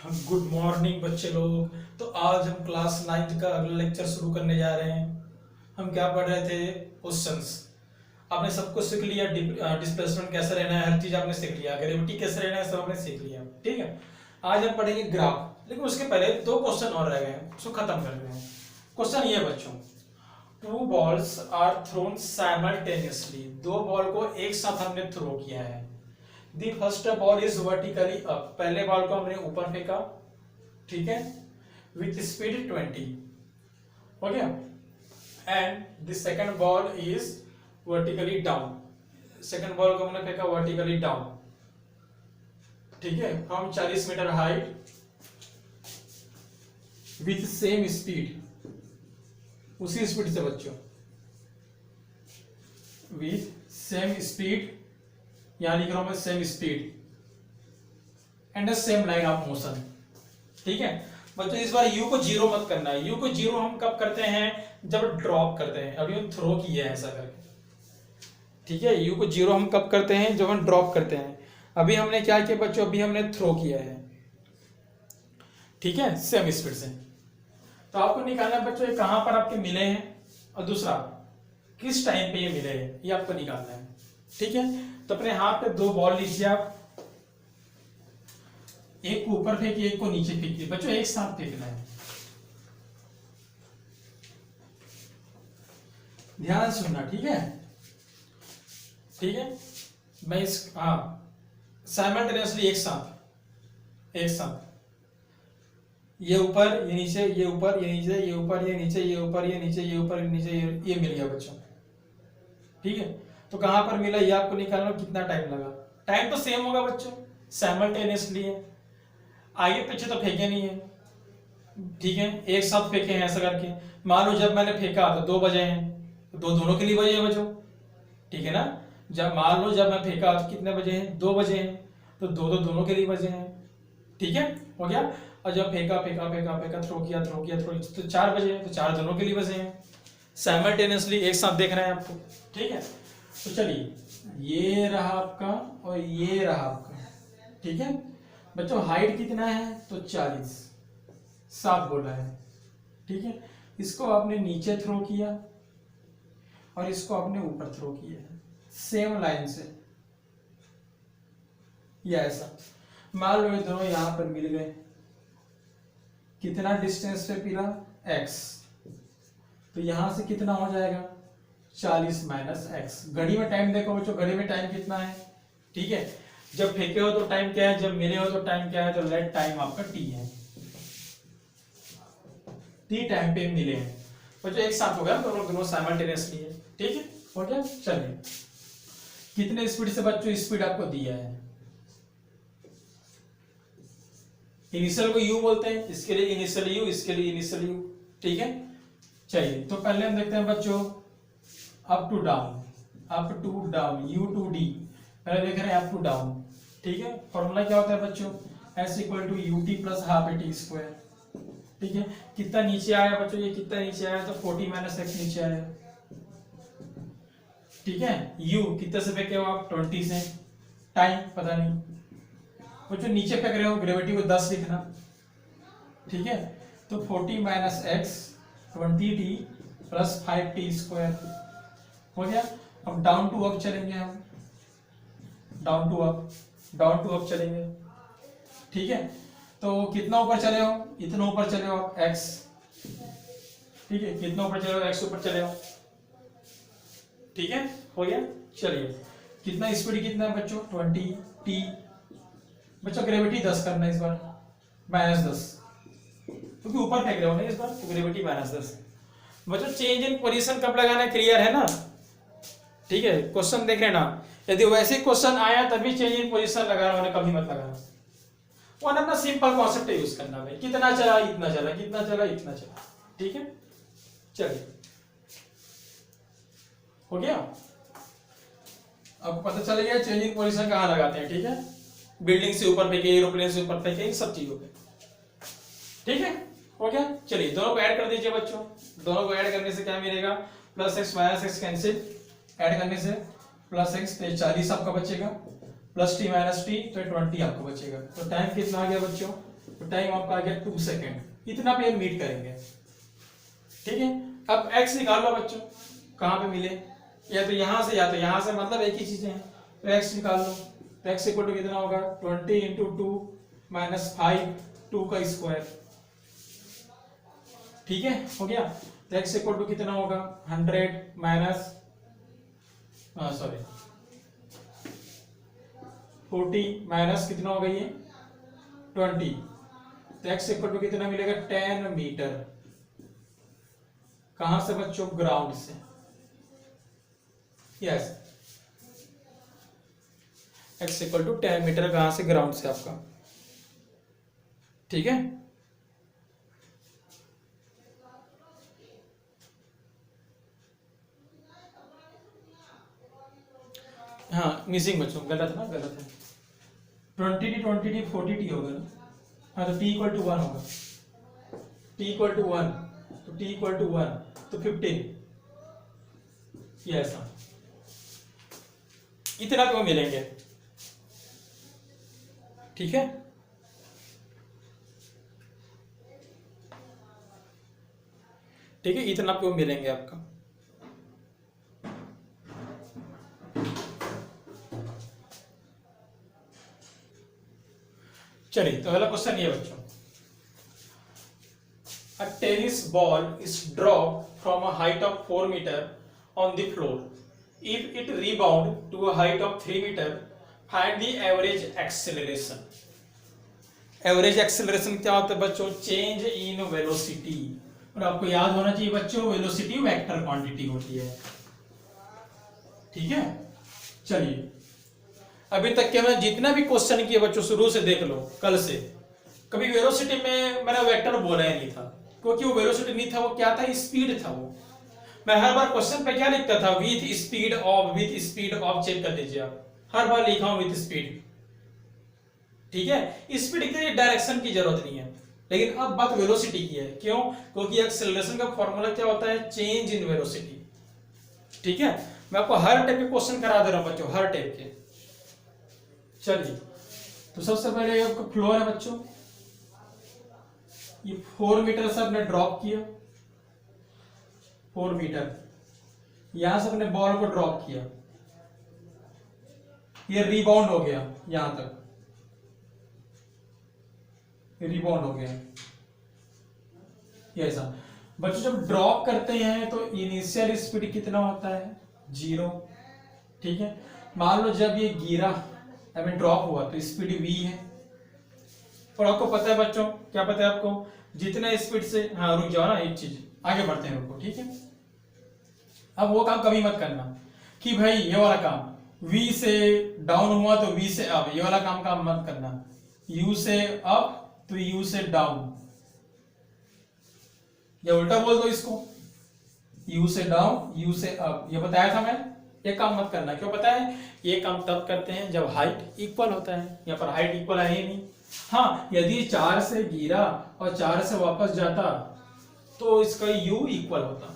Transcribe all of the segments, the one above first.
Good morning बच्चे लोग। तो आज हम क्लास 9th का अगला लेक्चर शुरू करने जा रहे हैं। हम क्या पढ़ रहे थे? क्वेश्चंस। आपने सब कुछ सीख लिया, डिस्प्लेसमेंट कैसे रहना है, हर चीज आपने सीख लिया, ग्रेविटी कैसे रहना है, सब आपने सीख लिया। ठीक है, आज हम पढ़ेंगे ग्राफ, लेकिन उसके पहले दो क्वेश्चन और रह गए हैं, उसको खत्म कर रहे हैं। क्वेश्चन ये बच्चों, two balls are thrown simultaneously, दो बॉल को एक साथ हमने थ्रो किया है। The first ball is vertically up, पहले बॉल को हमने ऊपर फेंका, ठीक है, विथ स्पीड 20, हो गया। And the second ball is vertically down, second ball को हमने फेंका वर्टिकली डाउन, ठीक है, from 40 metre height with same speed, उसी स्पीड से बच्चों, विथ सेम स्पीड, यहां लिख रहा हूं मैं same speed and the same line of motion. ठीक है बच्चों, इस बार u को जीरो मत करना है। u को जीरो हम कब करते हैं? जब ड्रॉप करते हैं। अभी हम थ्रो किए हैं ऐसा करके, ठीक है। u को जीरो हम कब करते हैं? जब हम ड्रॉप करते हैं। अभी हमने क्या किया बच्चों? अभी हमने थ्रो किया है, ठीक है, सेम स्पीड से। तो आपको निकालना है बच्चों, ये कहां पर आपके मिले हैं और दूसरा किस टाइम पे ये मिले हैं, ये आपको निकालना है। ठीक है, तो अपने हाथ पे दो बॉल लीजिए आप, एक को ऊपर फेंकिए, एक को नीचे फेंकिए। बच्चों एक साथ फेंकना है, ध्यान सुनना, ठीक है। ठीक है, मैं इस साइमल्टेनियसली, एक साथ, एक साथ, ये ऊपर ये नीचे, ये ऊपर ये नीचे, ये ऊपर ये नीचे, ये ऊपर ये नीचे, ये ऊपर ये नीचे, ये मिल गया बच्चों। ठीक है, तो कहां पर मिला ये आपको निकालना, कितना टाइम लगा। टाइम तो सेम होगा बच्चों, साइमल्टेनियसली है, आगे पीछे तो फेंके नहीं है, ठीक है, एक साथ फेंके हैं ऐसा करके। मान लो जब मैंने फेंका तो 2 बजे हैं, तो दोनों के लिए बजे हैं बच्चों, ठीक है ना। जब मान लो जब मैं फेंका तो कितने बजे हैं? 2 बजे हैं, तो दोनों के लिए बजे हैं, ठीक है, हो गया। और जब फेंका फेंका फेंका फेंका, थ्रो किया थ्रो किया थ्रो, तो 4 बजे हैं, तो 4 दोनों के लिए बजे हैं। साइमल्टेनियसली एक साथ देख रहे हैं आपको, ठीक है। तो चलिए, ये रहा आपका और ये रहा आपका, ठीक है बच्चों। हाइट कितना है? तो 40, 7 बोला है, ठीक है। इसको आपने नीचे थ्रो किया और इसको आपने ऊपर थ्रो किया है, सेम लाइन से, या ऐसा। मान लो ये दोनों यहां पर मिल गए, कितना डिस्टेंस पे मिला? x, तो यहां से कितना हो जाएगा? 40 माइनस एक्स। घड़ी में टाइम देखो बच्चों, घड़ी में टाइम कितना है, ठीक है। जब फेंके हो तो टाइम क्या है, जब मिले हो तो टाइम क्या है, तो लेट टाइम आपका t है, t टाइम पे मिले हैं बच्चों। एक साथ हो गया, दोनों साइमल्टेनियसली है, ठीक है, हो गया। चलिए, कितने स्पीड से बच्चों? स्पीड आपको दिया है, इनिशियल को u बोलते हैं, इसके लिए इनिशियल u, इसके लिए इनिशियल u, ठीक है। चलिए, तो पहले हम देखते हैं बच्चों up to down, up to down, u to d, पहले देख रहे हैं अप टू डाउन, ठीक है। फॉर्मूला क्या होता है बच्चों? s equal to u t plus half a t square, ठीक है। कितना नीचे आया बच्चों? ये कितना नीचे आया? तो 40 माइनस एक्स नीचे आया, ठीक है। u कितने से फेंके हो आप? 20 से। टाइम पता नहीं बच्चों, नीचे फेंक रहे हो, ग्रेविटी को 10 लिखना, ठीक है। तो 40 minus x 20t plus 5t square, हो गया। अब डाउन टू अप चलेंगे हम, down to up, down to up चलेंगे, ठीक है। तो कितना ऊपर चले हो? इतना ऊपर चले हो आप, x, ठीक है, कितना ऊपर चले हो? x ऊपर चले हो, ठीक है, हो गया। चलिए, कितना स्पीड कितना है बच्चों? 20t। बच्चों ग्रेविटी 10 करना है इस बार, -10, क्योंकि ऊपर फेंक रहे हो ना इस बार, तो ग्रेविटी -10। बच्चों चेंज इन पोजीशन कब लगाना, क्लियर है ना, ठीक है। क्वेश्चन देख लेना, यदि वैसे क्वेश्चन आया तभी चेंज इन पोजीशन लगाना, उन्हें कभी मत लगाना। वन अपना सिंपल कॉन्सेप्ट यूज करना भाई, कितना चला इतना चला, कितना चला इतना चला, ठीक है। चलिए, हो गया। अब पता चल गया चेंज इन पोजीशन कहां लगाते हैं, ठीक है। बिल्डिंग से ऊपर फेंके, एरोप्लेन से ऊपर फेंके, इन सब चीजों पे, ठीक है, हो गया। चलिए, दोनों को ऐड कर दीजिए बच्चों, दोनों को ऐड करने से क्या मिलेगा? Plus x minus x cancel, add करने से प्लस एक्स, तो 40 आपका बचेगा, प्लस टी माइनस टी, तो 20 आपको बचेगा। तो टाइम कितना आ गया बच्चों? तो टाइम आपका आ गया 2 सेकेंड। इतना पे हम मीट करेंगे, ठीक है। अब x निकाल लो बच्चों, कहाँ पे मिले, या तो यहाँ से या तो यहाँ से, मतलब एक ही चीजें हैं। तो x निकाल लो, तो x इक्वल टू कितना होगा 20 इंटू 2 माइनस 5, 2 का स्क्वायर, ठीक है, हो गया। तो x इक्वल टू कितना होगा 100 माइनस 40 माइनस कितना होगा ये 20, तो x इक्वल टू कितना मिलेगा 10 मीटर। कहां से बच्चों, ग्राउंड से, yes, x equal to 10 metre कहां से, ग्राउंड से आपका, ठीक है। हाँ मिसिंग बच्चों, गलत ना, गलत है। 20t 40t होगा ना, हाँ तो t इक्वल टू 1 होगा, t इक्वल टू 1, तो t इक्वल टू 1 तो 15, ये ऐसा, इतना क्यों मिलेंगे, ठीक है। ठीक है, इतना क्यों मिलेंगे आपका। चलिए तो अगला क्वेश्चन ये बच्चों, a tennis ball is dropped from a height of 4 meter on the floor. If it rebound to a height of 3 meter, find the average acceleration. Average acceleration क्या होता है बच्चों, चेंज इन वेलोसिटी। और आपको याद होना चाहिए बच्चों, वेलोसिटी वेक्टर क्वांटिटी होती है, ठीक है। चलिए अभी तक के मैं जितना भी क्वेश्चन किए बच्चों, शुरू से देख लो, कल से कभी वेलोसिटी में मैंने वेक्टर बोला ही नहीं था, क्योंकि वो वेलोसिटी नहीं था, वो क्या था, स्पीड था। वो मैं हर बार क्वेश्चन पे क्या लिखता था, with speed of, with speed of, check कर लीजिए आप, हर बार लिखा हूं विथ स्पीड, ठीक है। स्पीड के लिए डायरेक्शन की जरूरत नहीं है, लेकिन अब बात वेलोसिटी की है, क्यों, क्योंकि एक्सेलरेशन का फॉर्मूला क्या होता है, चेंज इन वेलोसिटी, ठीक है। मैं आपको हर टाइप के क्वेश्चन करा दे रहा हूं बच्चों, हर टाइप के। चलिए तो सबसे पहले आपका फ्लोर है बच्चों, ये 4 मीटर से आपने ड्रॉप किया, 4 मीटर, यहां से अपने बॉल को ड्रॉप किया, ये रिबाउंड हो गया, यहां तक रिबाउंड हो गया, ये ऐसा। बच्चों जब ड्रॉप करते हैं तो इनिशियल स्पीड कितना होता है, 0, ठीक है। मान लो जब ये गिरा, आई मीन ड्रॉप हुआ, तो स्पीड v है, और आपको पता है बच्चों, क्या पता है आपको, जितना स्पीड से, हाँ रुक जाओ ना, एक चीज आगे बढ़ते हैं, रुको, ठीक है। अब वो काम कभी मत करना कि भाई ये वाला काम v से डाउन हुआ तो v से अप, ये वाला काम मत करना, u से अप तो u से डाउन, या उल्टा बोल दो इसको, u से डाउन u से अप, ये बताया था मैं। ये काम मत करना, क्यों पता है, ये काम तब करते हैं जब हाइट इक्वल होता है, यहाँ पर हाइट इक्वल है ही नहीं। हाँ यदि 4 से गिरा और 4 से वापस जाता तो इसका u इक्वल होता,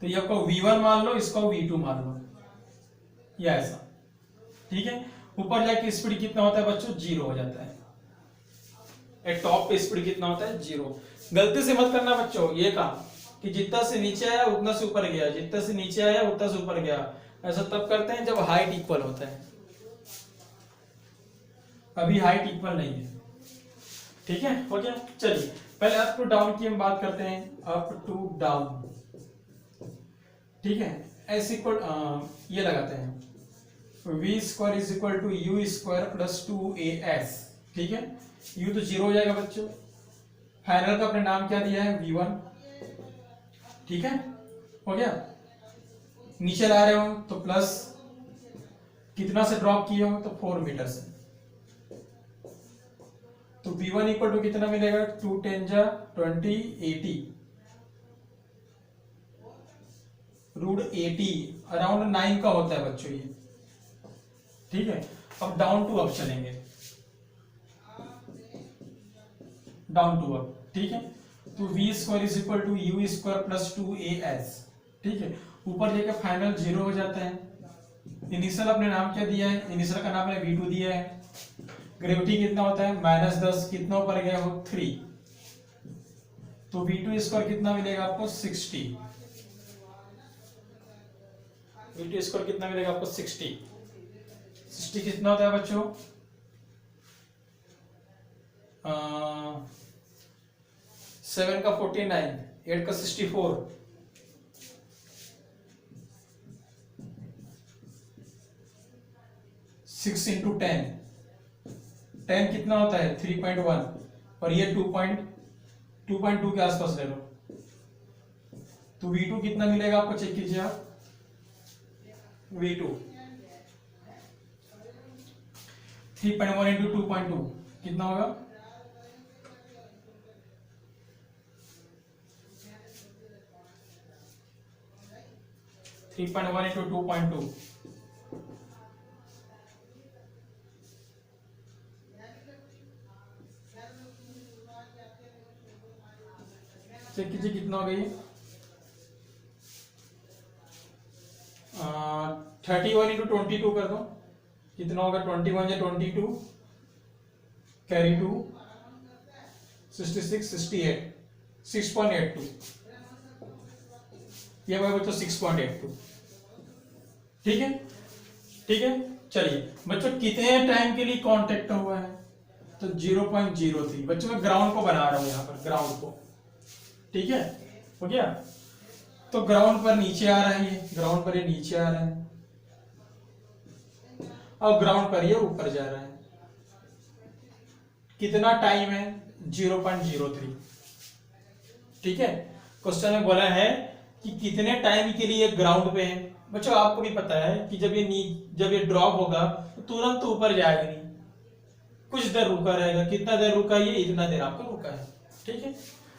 तो ये आपको v1 मान लो, इसको v2 मान लो, या ऐसा, ठीक है। ऊपर जाके स्पीड कितना होता है बच्चों, 0 हो जाता है, टॉप पे स्पीड कितना होता है, 0। गलती से मत करना बच्चों ये काम कि जितना से नीचे आया उतना से ऊपर गया, जितना से नीचे आया उतना से ऊपर गया, ऐसा तब करते हैं जब हाइट इक्वल होता है। अभी हाइट इक्वल नहीं है, ठीक है, हो गया। चलिए पहले अप टू डाउन की हम बात करते हैं, अप टू डाउन, ठीक है। एस इक्वल ये लगाते हैं, v square is equal to u square plus 2as, ठीक है। u तो 0 हो जाएगा बच्चों, फाइनल का अपने नाम क्या दिया है, v1, ठीक है, हो गया। नीचे ला रहे हो तो प्लस, कितना से ड्रॉप किए हो तो 4 मीटर से, तो v1 इक्वल टू कितना मिलेगा, 2 10 जा 20, 80, रूट 80 अराउंड 9 का होता है बच्चों ये, ठीक है। अब डाउन टू अप चलेंगे, डाउन टू अप, ठीक है। तो v square is equal to u square plus 2as, ठीक है। ऊपर जाके फाइनल 0 हो जाता है। इनिशियल अपने नाम क्या दिया है, इनिशियल का नाम है v2 दिया है, ग्रेविटी कितना होता है -10, कितना ऊपर गया हो 3, तो v2 स्क्वायर कितना मिलेगा आपको 60, v2 स्क्वायर कितना मिलेगा आपको 60 कितना होता है बच्चों 7 का 49, 8 का 64, 6 इंटू 10, 10 कितना होता है 3.1 और ये 2.2 के आसपास ले लो, तो V2 कितना मिलेगा आपको चेक कीजिए आप, V2 3.1 इंटू 2.2 कितना होगा 3.1 इंटू 2.2 चेक कीजिए कितना हो गई 31 इंटू 22 कर दो कितना होगा 21 या 22 कैरी 2 66 68 6.82 ये भाई बच्चों 6.82 ठीक है चलिए बच्चों कितने टाइम के लिए कांटेक्ट हुआ है तो 0.03 बच्चों मैं ग्राउंड को बना रहा हूं यहां पर ग्राउंड को ठीक है हो गया तो ग्राउंड पर नीचे आ रहा है ये ग्राउंड पर ये नीचे आ रहा है और ग्राउंड पर ये ऊपर जा रहा है कितना टाइम है 0.03 ठीक है क्वेश्चन में बोला है कि कितने टाइम के लिए ग्राउंड पे है बच्चों आपको भी पता है कि जब ये ड्रॉप होगा तो तुरंत तो ऊपर जाएगा नहीं कुछ देर रुका रहेगा कितना देर रुका ये इतना देर आपका रुका है ठीक है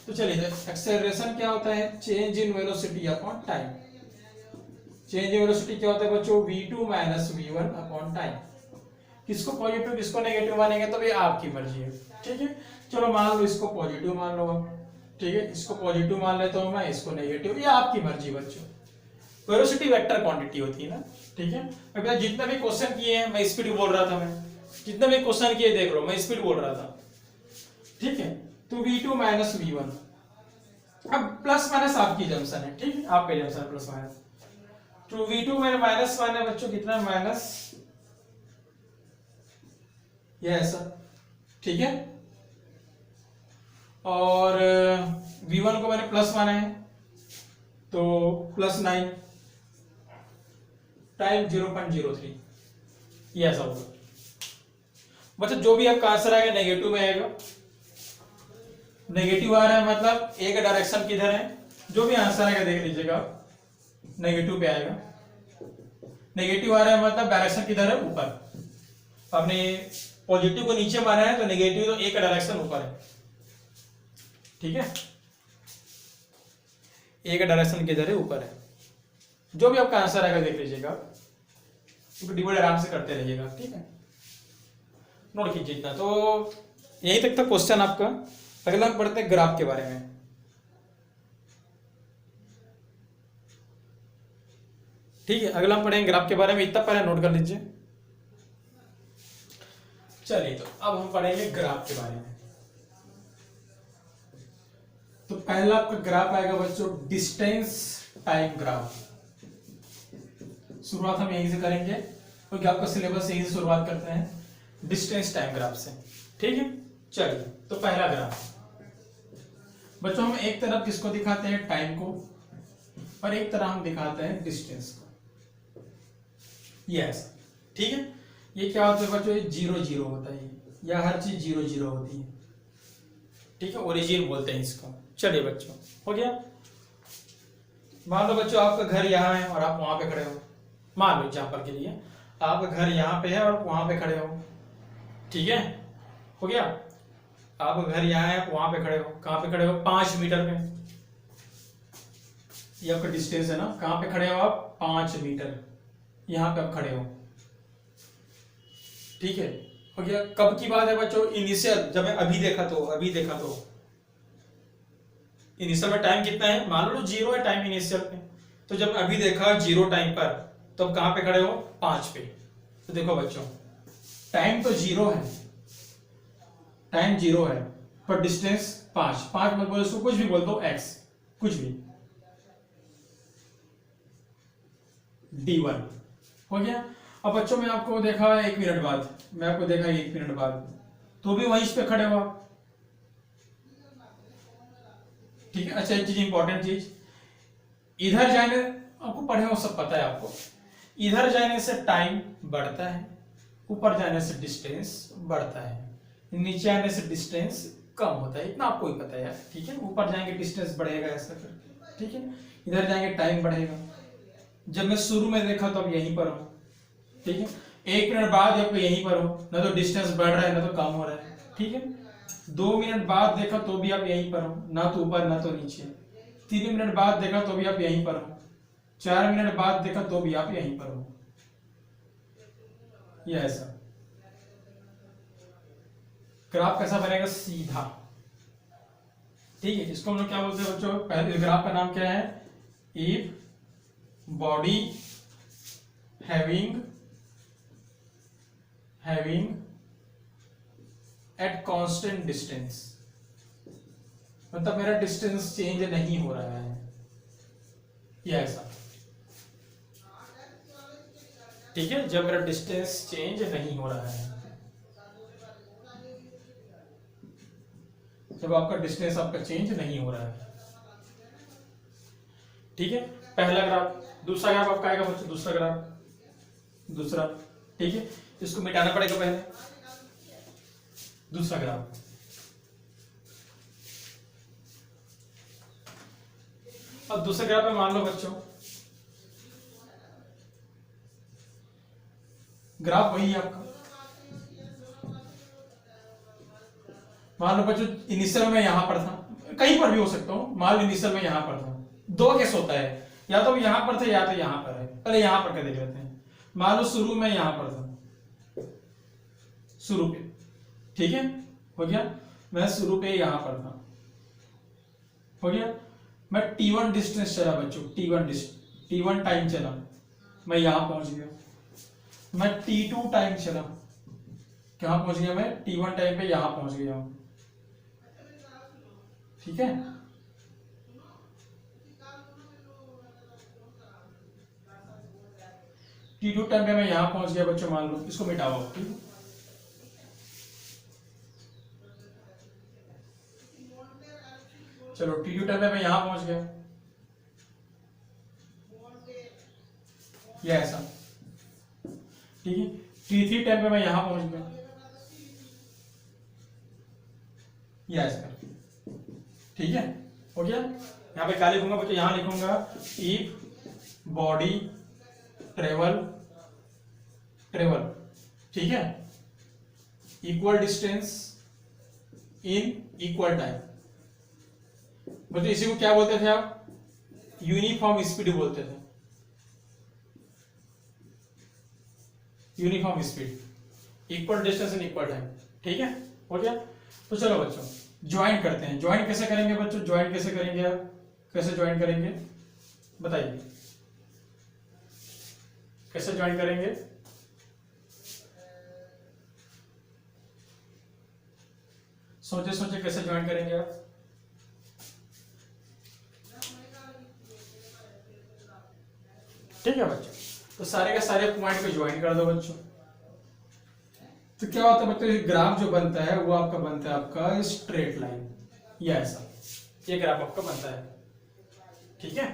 तो चलिए एक्सेलरेशन क्या होता है change in velocity upon time change in velocity क्या होता है बच्चों v2 minus v1 upon time किसको पॉजिटिव किसको नेगेटिव मानेंगे तो ये आपकी मर्जी है ठीक है चलो मान लो इसको पॉजिटिव मान लो आप ठीक है इसको पॉजिटिव मान लेता हूं मैं इसको नेगेटिव ये आपकी मर्जी बच्चों वेलोसिटी वेक्टर क्वांटिटी होती है ना ठीक है अभी जितना भी क्वेश्चन किए हैं मैं स्पीड बोल रहा था मैं जितना भी क्वेश्चन किए देख लो मैं स्पीड बोल रहा था ठीक है तो v2 माइनस v1 अब प्लस माइनस आपकी जंक्शन है ठीक है आपका जंक्शन प्लस माइनस तो v2 मेरे माइनस वन है बच्चों कितना माइनस ये ऐसा ठीक है और v1 को मैंने प्लस माना है तो +9 टाइम 0.03 ये ऐसा होगा बच्चों जो भी आपका आंसर आएगा नेगेटिव में आएगा नेगेटिव आ रहा है मतलब एक डायरेक्शन किधर है जो भी आंसर आएगा देख लीजिएगा नेगेटिव पे आएगा नेगेटिव आ रहा है मतलब डायरेक्शन किधर है ऊपर आपने पॉजिटिव को नीचे माना है तो नेगेटिव तो एक डायरेक्शन ऊपर है ठीक है एक डायरेक्शन किधर है ऊपर है जो भी आपका आंसर आएगा देख लीजिएगा डिवाइड आराम से करते रहिएगा ठीक है नोट कीजिए इतना तो यही तक था क्वेश्चन आपका अगला हम पढ़ते हैं ग्राफ के बारे में ठीक है अगला हम पढ़ेंगे ग्राफ के बारे में इतना पहले नोट कर लीजिए चलिए तो अब हम पढ़ेंगे ग्राफ के बारे में तो पहला आपका ग्राफ आएगा बच्चों डिस्टेंस टाइम ग्राफ शुरुआत हम यहीं से करेंगे क्योंकि आपका सिलेबस यहीं से शुरुआत करते हैं डिस्टेंस टाइम ग्राफ से ठीक है चलिए तो पहला ग्राफ बच्चों हम एक तरफ किसको दिखाते हैं टाइम को और एक तरफ हम दिखाते हैं डिस्टेंस को यस ठीक है ये क्या होता है बच्चों ये 0 0 होता है या हर चीज 0 0 होती है ठीक है ओरिजिन बोलते हैं इसको चलिए बच्चों हो गया मान लो बच्चों आपका घर यहाँ है और आप वहां पे खड़े हो मान लो एग्जांपल के लिए आपका घर यहाँ पे है और वहां पे खड़े हो ठीक है हो गया आपका घर यहाँ है आप वहां पे खड़े हो कहां पे खड़े हो 5 मीटर पे ये आपका डिस्टेंस है ना कहां पे खड़े हो आप 5 मीटर यहाँ पे आप खड़े हो ठीक है हो गया कब की बात है बच्चों इनिशियल जब मैं अभी देखा तो इनिशियल में टाइम कितना है मान लो 0 है टाइम इनिशियल पे तो जब अभी देखा 0 टाइम पर तो अब कहां पे खड़े हो 5 पे तो देखो बच्चों टाइम तो 0 है टाइम 0 है पर डिस्टेंस 5 मत बोलो, इसको कुछ भी बोल दो, x कुछ भी, d1 हो गया। अब बच्चों मैं आपको देखा 1 मिनट बाद, मैं आपको देखा 1 मिनट बाद, तो भी वहीं पे खड़े हुआ, ठीक है। अच्छा एक चीज इंपॉर्टेंट चीज, इधर जाने, आपको पढ़े हो सब पता है आपको, इधर जाने से टाइम बढ़ता है, ऊपर जाने से डिस्टेंस बढ़ता है, नीचे आने से डिस्टेंस कम होता है, इतना आपको ही पता है यार, ठीक है। ऊपर जाएंगे डिस्टेंस बढ़ेगा ऐसा करके, ठीक है। इधर जाएंगे टाइम बढ़ेगा। जब मैं शुरू में देखा तो अब यहीं पर हूं, ठीक है। 1 मिनट बाद आपको यहीं पर हो, ना तो डिस्टेंस बढ़ रहा है ना तो कम हो रहा है, ठीक है। 2 मिनट बाद देखा तो भी आप यहीं पर हो, ना तो ऊपर ना तो नीचे। 3 मिनट बाद देखा तो भी आप यहीं पर हो, 4 मिनट बाद देखा तो भी आप यहीं पर हो, ये ऐसा। ग्राफ कैसा बनेगा? सीधा, ठीक है। इसको हम लोग क्या बोलते हैं बच्चों? पहले ग्राफ का नाम क्या है? If body having at constant distance, मतलब मेरा डिस्टेंस चेंज नहीं हो रहा है, ये ऐसा, ठीक है। जब मेरा डिस्टेंस चेंज नहीं हो रहा है, जब आपका डिस्टेंस आपका चेंज नहीं हो रहा है, ठीक है। पहला ग्राफ। दूसरा ग्राफ आपका आएगा बच्चों, दूसरा ग्राफ, दूसरा, ठीक है। इसको मिटाना पड़ेगा पहले, दूसरा ग्राफ। अब दूसरे ग्राफ में मान लो बच्चों, ग्राफ वही है आपका, मान लो बच्चों इनिशियल में यहां पर था, कहीं पर भी हो सकता हूं, मान लो इनिशियल में यहां पर था। 2 केस होता है, या तो यहां पर थे या तो यहां पर है। पहले यहां पर देख लेते हैं। मान लो शुरू में यहां पर था, शुरू पे, ठीक है, हो गया। मैं शुरू पे यहां पर था, हो गया। मैं t1 डिस्टेंस चला बच्चों, t1 टाइम चला, मैं यहां पहुंच गया। मैं t2 टाइम चला, कहां पहुंच गया? मैं t1 टाइम पे यहां पहुंच गया हूं, ठीक है। t2 टाइम पे मैं यहां पहुंच गया बच्चों, मान लो, इसको मिटाओ, ठीक है। चलो t2 टाइम पे मैं यहां पहुंच गया, ये ऐसा, ठीक है। t3 टाइम पे मैं यहां पहुंच गया, ये ऐसा, ठीक है, हो गया। यहां पे क्या लिखूंगा बच्चों? यहां लिखूंगा इफ बॉडी ट्रेवल, ठीक है, equal distance in equal time. बच्चों इसी को क्या बोलते थे आप? यूनिफॉर्म स्पीड बोलते थे, uniform speed, equal distance in equal time, ठीक है, हो गया। तो चलो बच्चों ज्वाइन करते हैं। ज्वाइन कैसे करेंगे बच्चों? ज्वाइन कैसे करेंगे आप? कैसे ज्वाइन करेंगे बताइए, कैसे ज्वाइन करेंगे? सोचे सोचे कैसे ज्वाइन करेंगे आप? ठीक है बच्चों, तो सारे के सारे पॉइंट पे ज्वाइन कर दो बच्चों। तो क्या होता है बच्चों, ग्राफ जो बनता है वो आपका बनता है आपका स्ट्रेट लाइन, ये ऐसा, ये ग्राफ आपका बनता है, ठीक है।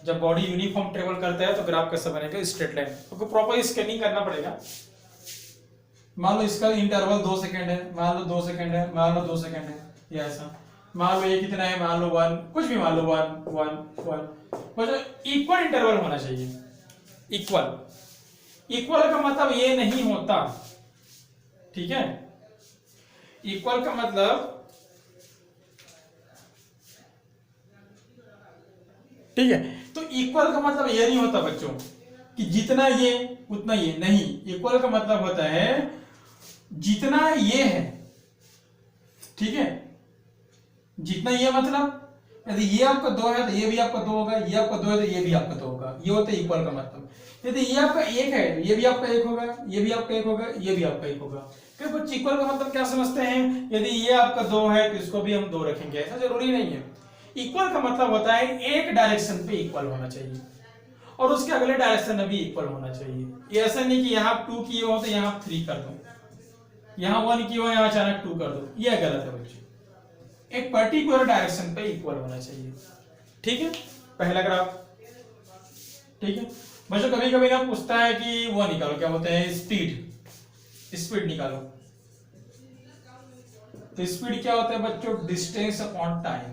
जब बॉडी यूनिफॉर्म ट्रेवल करता है तो ग्राफ कैसा बनेगा? Straight line. आपको प्रॉपर स्कैनिंग करना पड़ेगा। मान लो इसका इंटरवल 2 सेकंड है, मान लो 2 सेकंड है, मान लो 2 सेकंड है, ये ऐसा। मान लो ये कितना है? मान लो 1, कुछ भी मान लो 1 1 1, मतलब इक्वल इंटरवल होना चाहिए। इक्वल का मतलब ये नहीं होता, ठीक है। इक्वल का मतलब, ठीक है, तो इक्वल का मतलब ये नहीं होता बच्चों कि जितना ये उतना ये नहीं। इक्वल का मतलब होता है जितना ये है, ठीक है, जितना ये, मतलब यदि ये आपका 2 है तो ये भी आपका 2 होगा, ये आपका 2 है तो ये भी आपका 2 होगा, ये होता है इक्वल का मतलब। यदि ये आपका 1 है, ये भी आपका 1 होगा, ये भी आपका 1 होगा, ये भी आपका 1 होगा। फिर कुछ इक्वल का मतलब क्या समझते हैं, यदि ये आपका 2 है तो इसको भी हम 2 रखेंगे, ऐसा जरूरी नहीं है। इक्वल का मतलब होता है एक डायरेक्शन पे इक्वल होना चाहिए और उसके अगले डायरेक्शन में भी इक्वल होना चाहिए। ये ऐसा नहीं कि यहाँ 2 किए हो तो यहाँ 3 कर दो, यहाँ 1 किए हो यहाँ अचानक 2 कर दो, ये गलत है बच्चों। एक पर्टिकुलर डायरेक्शन पे इक्वल होना चाहिए, ठीक है। पहला ग्राफ, ठीक है बच्चों। कभी कभी ना पूछता है कि वो निकालो, क्या बोलते हैं, स्पीड निकालो। तो स्पीड क्या होता है बच्चों, डिस्टेंस अपॉन टाइम,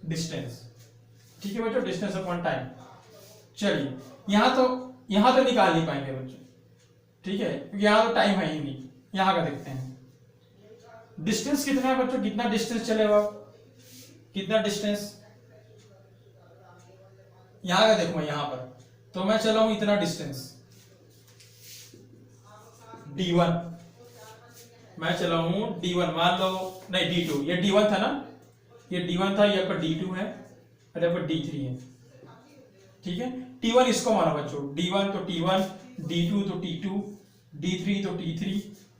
डिस्टेंस, ठीक है बच्चों, डिस्टेंस अपॉन टाइम। चलिए यहां तो निकाल नहीं पाएंगे बच्चों, ठीक है, क्योंकि यहां तो टाइम है ही नहीं। यहां का देखते हैं डिस्टेंस कितना है बच्चों, कितना डिस्टेंस चलेगा, कितना डिस्टेंस, यहां का देखो, यहां पर तो मैं चला हूं इतना डिस्टेंस d1, मैं चला हूं d1, मान लो नहीं d2, ये d1 था ना, ये d1 था, ये आपका d2 है और आपका d3 है, ठीक है। t1 इसको मानो बच्चों, d1 तो t1, d2 तो t2, d3 तो t3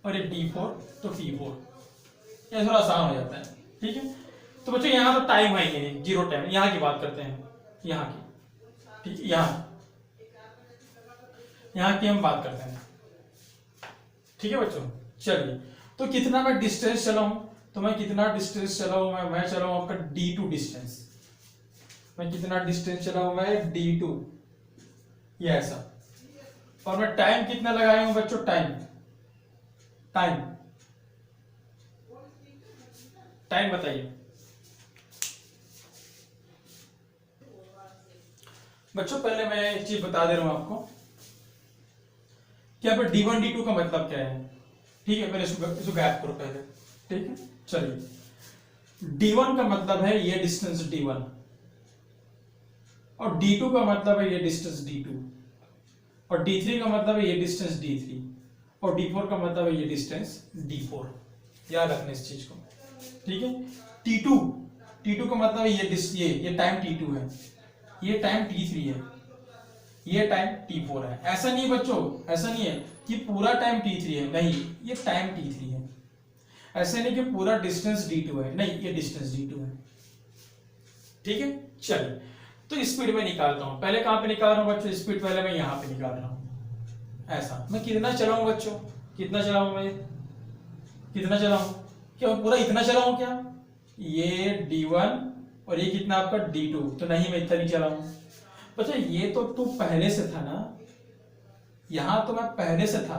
और ये d4 तो t4। ये थोड़ा आसान हो जाता है, ठीक है। तो बच्चों यहाँ तो टाइम है ही नहीं, जीरो टाइम। यहाँ की बात करते हैं, यहाँ की, ठीक है, यहाँ की हम बात करते हैं, ठीक है बच्चों। चलिए तो कितना मैं डिस्टेंस चला हूं, तो मैं कितना डिस्टेंस चला हूं, मैं चला हूं आपका d2 डिस्टेंस। मैं कितना डिस्टेंस चला हूं, मैं d2, ये ऐसा। और मैं टाइम कितना लगाया हूं बच्चों, टाइम बताइए बच्चों। पहले मैं एक चीज बता दे रहा हूं आपको कि यहाँ पर d1 d2 का मतलब क्या है, ठीक है। पहले इसको गैप करो पहले, ठीक है। चलिए d1 का मतलब है ये डिस्टेंस d1 और d2 का मतलब है ये डिस्टेंस d2 और d3 का मतलब है ये डिस्टेंस d3 और d4 का मतलब है ये डिस्टेंस d4। याद रखना इस चीज को, ठीक है। t2 का मतलब है ये टाइम t2 है, ये टाइम t3 है, ये टाइम t4 है। ऐसा नहीं बच्चों, ऐसा नहीं है कि पूरा टाइम t3 है, नहीं, ये टाइम t3 है। ऐसा नहीं कि पूरा डिस्टेंस d2 है, नहीं, ये डिस्टेंस d2 है, ठीक है। चलिए तो स्पीड में निकालता हूं, पहले कहां पे निकाल रहा हूं बच्चों, स्पीड पहले मैं यहां पे निकाल रहा हूं। ऐसा मैं कितना चलाऊं बच्चों, कितना चलाऊं मैं, कितना चलाऊं, क्या पूरा इतना चलाऊं क्या, ये d1 और ये कितना आपका d2, तो नहीं, मैं इतना नहीं चलाऊं। बच्चा ये तो तू पहले से था ना, यहां तो मैं पहले से था,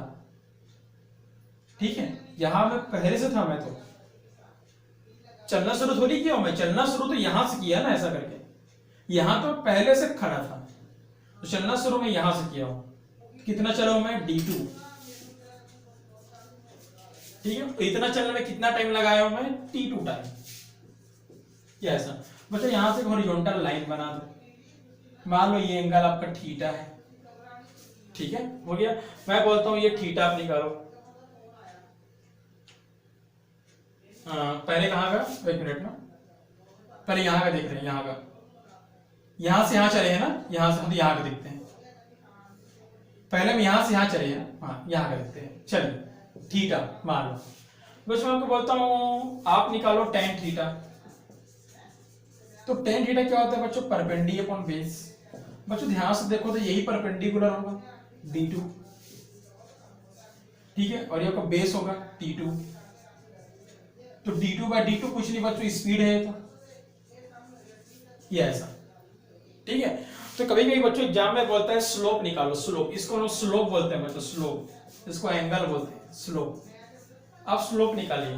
ठीक है, यहां मैं पहले से था। मैं तो चलना शुरू थोड़ी किया, मैं चलना शुरू तो यहां से किया ना, ऐसा करके। यहां तो पहले से खड़ा था, तो चलना शुरू में यहां से किया हूं। कितना चला हूं मैं, d2, ठीक है। तो इतना चलने में कितना टाइम लगाया हूं मैं, t2 टाइम, ये ऐसा। बच्चा यहां से हॉरिजॉन्टल लाइन बना दो, मान लो ये एंगल आपका थीटा है, ठीक है, हो गया। मैं बोलता हूं ये थीटा आप निकालो। पहले कहां का, एक मिनट में, पहले यहां का देख रहे हैं, यहां का, यहां से यहां चले हैं ना, यहां से हम यहां का देखते हैं। पहले हम यहां से यहां चले हैं, हाँ, यहां का देखते हैं। चलिए थीटा मान लो, बस मैं आपको बोलता हूं आप निकालो tan थीटा। तो tan थीटा क्या होता है बच्चों, परपेंडिकुलर अपॉन बेस। बच्चों ध्यान से देखो तो यही परपेंडिकुलर होगा d2, ठीक है, और ये आपका बेस होगा t2। तो d2/d2 कुछ नहीं बच्चों, स्पीड है, तो ये ऐसा, ठीक है। तो कभी कभी बच्चों एग्जाम में बोलता है स्लोप निकालो, स्लोप, इसको हम स्लोप बोलते हैं बच्चों, स्लोप, इसको एंगल बोलते हैं, स्लोप। आप स्लोप निकालिए,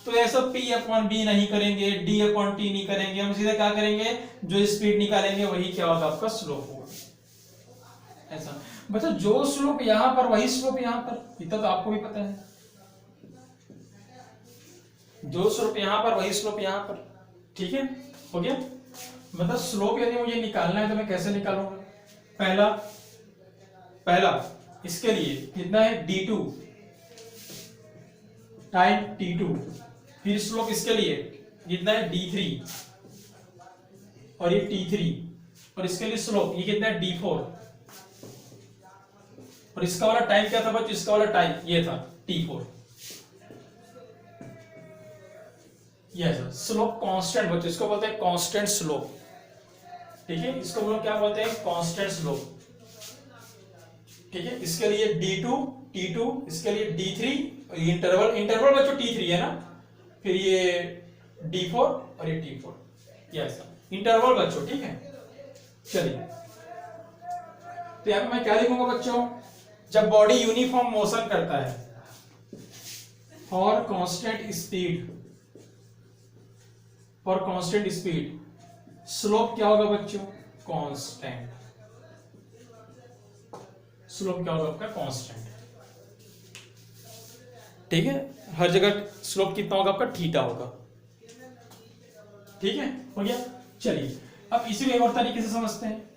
तो ऐसा p/b नहीं करेंगे, d/t नहीं करेंगे, हम सीधे क्या करेंगे, जो स्पीड निकालेंगे वही क्या होगा, आपका स्लोप होगा। ऐसा बच्चा, जो स्लोप यहां पर वही स्लोप यहां पर, इतना तो आपको भी पता है, जो स्लोप यहां पर वही स्लोप यहां पर, ठीक है, हो गया। मतलब स्लोप यदि मुझे निकालना है तो मैं कैसे निकालूंगा, पहला इसके लिए कितना है, d2 टाइम t2, फिर स्लोप इसके लिए कितना है, d3 और ये t3, और इसके लिए स्लोप ये कितना है, d4, और इसका वाला टाइम क्या था बच्चों, इसका वाला टाइम ये था t4। Yes sir, slope constant बच्चों, इसको बोलते हैं कांस्टेंट स्लोप। ठीक है, इसको बोलो क्या बोलते हैं, कांस्टेंट स्लोप। ठीक है, इसके लिए d2 t2, इसके लिए d3, और ये इंटरवल, इंटरवल बच्चों t3 है ना, फिर ये d4 और ये t4। यस सर, इंटरवल बच्चों। ठीक है, चलिए तो यहां पे मैं क्या लिखूंगा बच्चों, जब बॉडी यूनिफॉर्म मोशन करता है for constant speed, for constant speed, slope क्या होगा बच्चों, कांस्टेंट। स्लोप क्या होगा आपका, कांस्टेंट। ठीक है, हर जगह स्लोप कितना होगा आपका, थीटा होगा। ठीक है, हो गया। चलिए अब इसी को एक और तरीके से समझते हैं।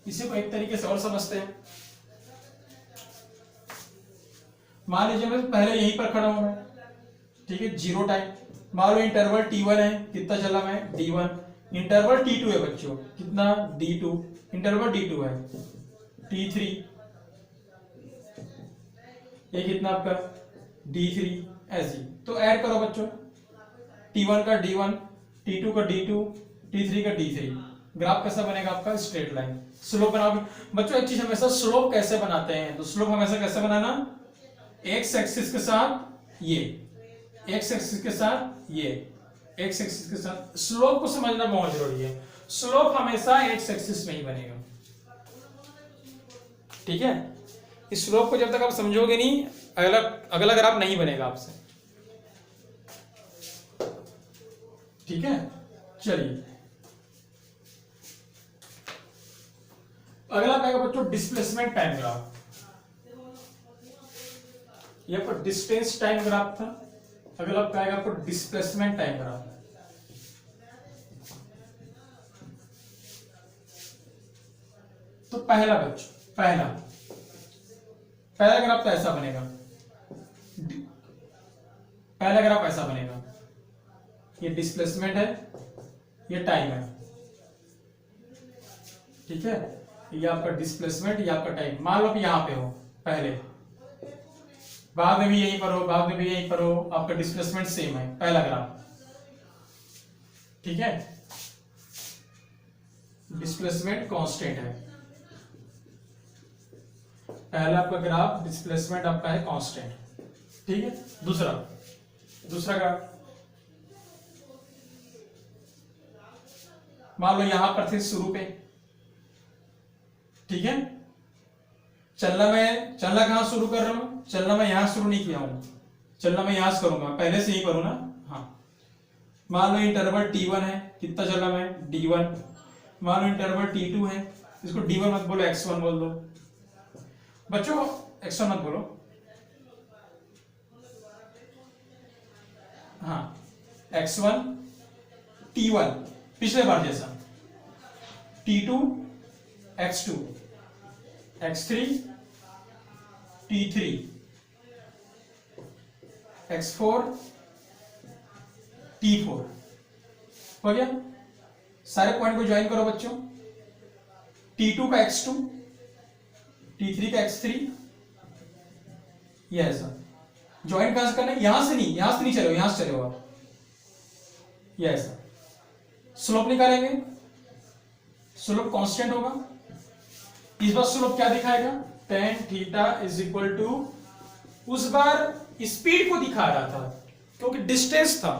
इसी को एक तरीके से और समझते हैं। मान लीजिए मैं पहले यहीं पर खड़ा हूं मैं, ठीक है, जीरो टाइम। मान लो इंटरवल t1 है, कितना चला मैं, d1। इंटरवल t2 है बच्चों, कितना, d2। इंटरवल d2 है, t3। ये कितना आपका, d3। ऐसी तो ऐड करो बच्चों, t1 का d1, t2 का d2, t3 का d3। ग्राफ कैसा बनेगा आपका, स्ट्रेट लाइन। स्लोप बनाओगे बच्चों, एक चीज हमेशा, स्लोप कैसे बनाते हैं, तो स्लोप हमेशा कैसे बनाना, एक्स एक्सिस के साथ ये, एक्स एक्सिस के साथ ये, एक्स एक्सिस के साथ। स्लोप को समझना बहुत जरूरी है, स्लोप हमेशा एक्स एक्सिस में ही बनेगा। ठीक है, इस स्लोप को जब तक आप समझोगे नहीं, अगला अगला ग्राफ नहीं बनेगा आपसे। ठीक है, चलिए अगला आएगा बच्चों डिस्प्लेसमेंट टाइम ग्राफ। यहां पर डिस्टेंस टाइम ग्राफ था, अगला आपका आएगा आपको डिस्प्लेसमेंट टाइम ग्राफ। तो पहला बच्चों, पहला ग्राफ तो ऐसा बनेगा, पहला ग्राफ ऐसा बनेगा, ये डिस्प्लेसमेंट है, ये टाइम है। ठीक है, ये आपका डिस्प्लेसमेंट, ये आपका टाइम। मान लो कि यहां पे हो पहले, बाद में भी यहीं पर हो, बाद में भी यहीं पर हो, आपका डिस्प्लेसमेंट सेम है, पहला ग्राफ। ठीक है, डिस्प्लेसमेंट कांस्टेंट है, पहला आपका ग्राफ डिस्प्लेसमेंट आपका है कांस्टेंट। ठीक है, दूसरा ग्राफ, मान लो यहां पर थे शुरू पे। ठीक है, चलना कहां शुरू कर रहा हूं, चलना मैं यहां शुरू नहीं किया हूं, चलना मैं यहां से करूंगा, पहले से ही करूं ना। हाँ, मान लो इंटरवल t1 है, कितना चला मैं, d1। मान लो इंटरवल t2 है, इसको d1 मत बोलो, x1 बोल दो बच्चों, x1 मत बोलो। हाँ, x1 t1 पिछले बार जैसा, t2 x2 x3 t3 x4 t4। हो गया, सारे पॉइंट को ज्वाइन करो बच्चों, t2 का x2, t3 का x3, ये ऐसा ज्वाइन कहां से करना है, यहां से नहीं चलो, यहां से चलो आप, ये ऐसा। स्लोप निकालेंगे, स्लोप कांस्टेंट होगा। इस बार स्लोप क्या दिखाएगा, tan theta is equal to, उस बार स्पीड को दिखा रहा था क्योंकि डिस्टेंस था,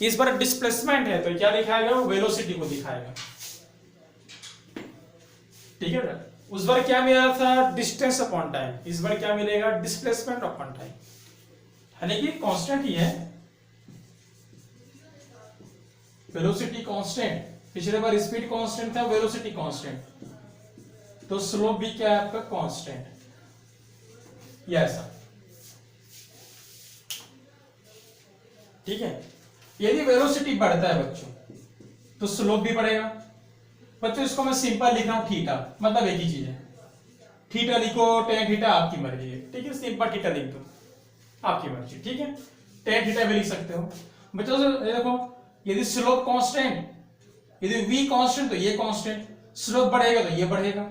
इस बार डिस्प्लेसमेंट है तो क्या दिखाएगा, वेलोसिटी को दिखाएगा। ठीक है, उस बार क्या मिला था, डिस्टेंस अपॉन टाइम, इस बार क्या मिलेगा, डिस्प्लेसमेंट अपॉन टाइम, यानी कि कांस्टेंट ही है, वेलोसिटी कांस्टेंट। पिछले बार स्पीड कांस्टेंट था, वेलोसिटी कांस्टेंट, तो स्लोप भी क्या है आपका, कांस्टेंट। ये ऐसा। ठीक है, यदि वेलोसिटी बढ़ता है बच्चों तो स्लोप भी बढ़ेगा। बच्चों इसको मैं सिंपल लिख रहा हूं, थीटा, मतलब एक ही चीज है, थीटा लिखो, टेन थीटा आपकी मर्जी है। ठीक है, सिंपल थीटा लिख दो, आपकी मर्जी। ठीक है, टेन थीटा भी लिख सकते हो बच्चों। से देखो, यदि स्लोप कांस्टेंट, यदि v कांस्टेंट तो ये कांस्टेंट, स्लोप बढ़ेगा तो ये बढ़ेगा,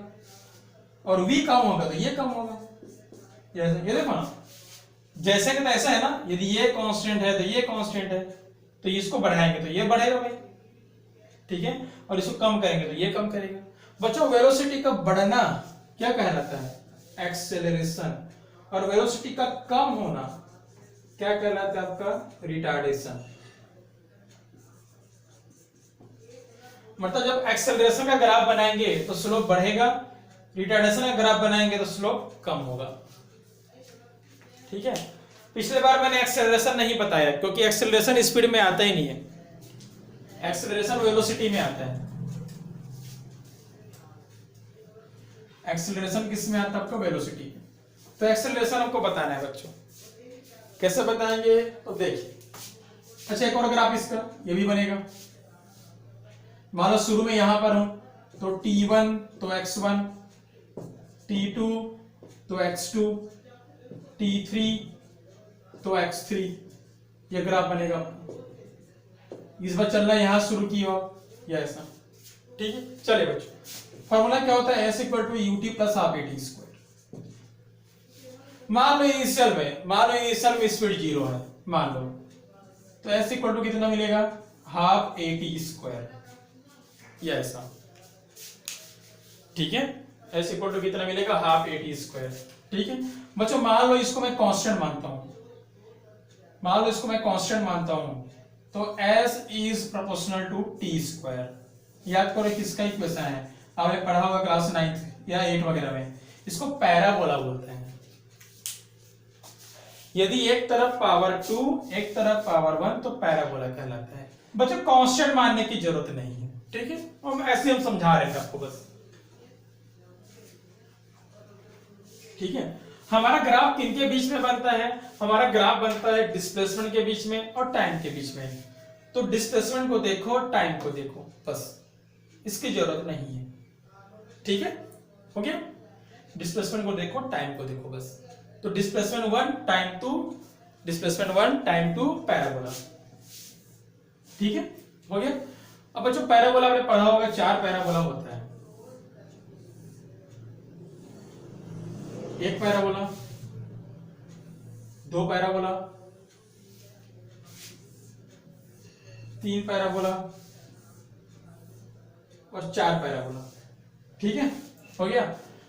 और v कम होगा तो ये कम होगा। ये देखो ना, जैसे कि ऐसा है ना, यदि ये कांस्टेंट है तो ये कांस्टेंट है, तो इसको बढ़ाएंगे तो ये बढ़ेगा भाई, ठीक है, और इसको कम करेंगे तो ये कम करेगा। बच्चों वेलोसिटी का बढ़ना क्या कहलाता है? एक्सेलरेशन, और वेलोसिटी का कम होना क्या कहलाता है? आपका रिटार्डेशन। मतलब जब एक्सेलरेशन का ग्राफ बनाएंगे तो स्लोप बढ़ेगा, रिटार्डेशन का ग्राफ बनाएंगे तो स्लोप कम होगा, ठीक है। पिछले बार मैंने एक्सेलरेशन नहीं बताया क्योंकि एक्सेलरेशन स्पीड में आता ही नहीं है, एक्सेलरेशन वेलोसिटी में आता है। एक्सेलरेशन किस में आता है? आपको वेलोसिटी में। तो एक्सेलरेशन आपको बताना है बच्चों, कैसे बताएंगे? तो देखिए, अच्छा एक और ग्राफ इसका ये भी बनेगा। मान लो शुरू में यहां पर हूं तो t1 तो x1, t2 तो x2, t3 तो x3, ये ग्राफ बनेगा। इस बार चलना यहां शुरू की हो या ऐसा, ठीक है। चलिए बच्चों, फॉर्मूला क्या होता है? s equal to ut plus half at square. मान लो इनिशियल में स्पीड 0 है, मान लो, तो s इक्वल टू कितना मिलेगा? हाफ at स्क्वायर, या ऐसा, ठीक है। s इक्वल टू कितना मिलेगा? हाफ at स्क्वायर, ठीक है। बच्चों मान लो इसको मैं कांस्टेंट मानता हूं, तो s is proportional to t square. याद करो किसका इक्वेशन है, आपने पढ़ा होगा क्लास 9 या 8 वगैरह में, इसको पैराबोला बोलते हैं। यदि एक तरफ पावर 2 एक तरफ पावर 1 तो पैराबोला कहलाता है। बच्चों कांस्टेंट मानने की जरूरत नहीं है, ठीक है, हम ऐसे हम समझा रहे थे आपको बस, ठीक है। हमारा ग्राफ किनके बीच में बनता है? हमारा ग्राफ बनता है डिस्प्लेसमेंट के बीच में और टाइम के बीच में। तो डिस्प्लेसमेंट को देखो, टाइम को देखो, बस इसकी जरूरत नहीं है, ठीक है, हो गया। डिस्प्लेसमेंट को देखो, टाइम को देखो, बस। तो डिस्प्लेसमेंट 1 टाइम 2 पैराबोला, ठीक है, हो गया। अब बच्चों पैराबोला आपने पढ़ा होगा, 4 पैराबोला होता है। एक पैराबोला, 2 पैराबोला, 3 पैराबोला और 4 पैराबोला, ठीक है, हो गया।